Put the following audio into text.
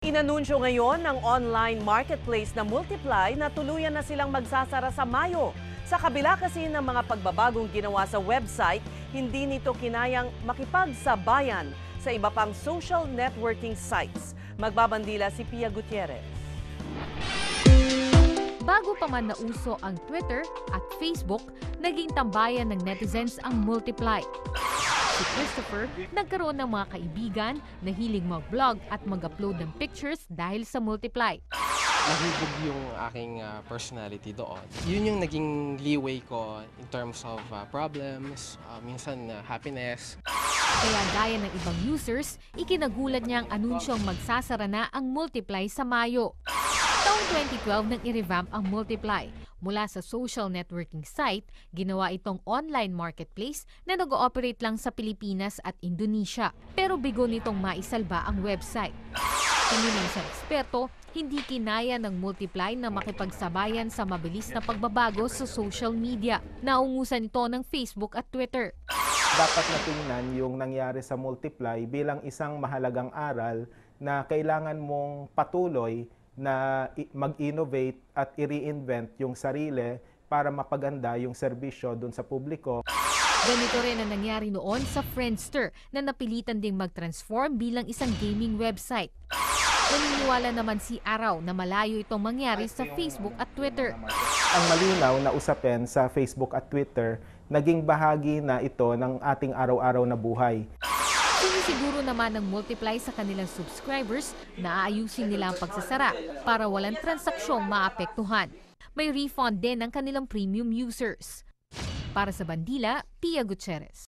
Inanunsyo ngayon ng online marketplace na Multiply na tuluyan na silang magsasara sa Mayo. Sa kabila kasi ng mga pagbabagong ginawa sa website, hindi nito kinayang makipagsabayan sa iba pang social networking sites. Magbabandila si Pia Gutierrez. Bago pa man nauso ang Twitter at Facebook, naging tambayan ng netizens ang Multiply. Si Christopher, nagkaroon ng mga kaibigan na hilig mag-vlog at mag-upload ng pictures dahil sa Multiply. Nahubog yung aking personality doon. Yun yung naging leeway ko in terms of problems, minsan happiness. Kaya gaya ng ibang users, ikinagulat niya ang anunsyong magsasara na ang Multiply sa Mayo. Taong 2012 nang i-revamp ang Multiply. Mula sa social networking site, ginawa itong online marketplace na nag-ooperate lang sa Pilipinas at Indonesia. Pero bigo nitong maisalba ang website. Tingin ng isang eksperto, hindi kinaya ng Multiply na makipagsabayan sa mabilis na pagbabago sa social media. Naungusan ito ng Facebook at Twitter. Dapat na tingnan yung nangyari sa Multiply bilang isang mahalagang aral na kailangan mong patuloy na mag-innovate at i-reinvent yung sarili para mapaganda yung serbisyo dun sa publiko. Ganito rin ang nangyari noon sa Friendster na napilitan ding mag-transform bilang isang gaming website. Naniniwala naman si Araw na malayo itong mangyari sa Facebook at Twitter. Ang malinaw na usapin sa Facebook at Twitter, naging bahagi na ito ng ating araw-araw na buhay. Sinisiguro naman ng Multiply sa kanilang subscribers na aayusin nila ang pagsasara para walang transaksyong maapektuhan. May refund din ang kanilang premium users. Para sa Bandila, Pia Gutierrez.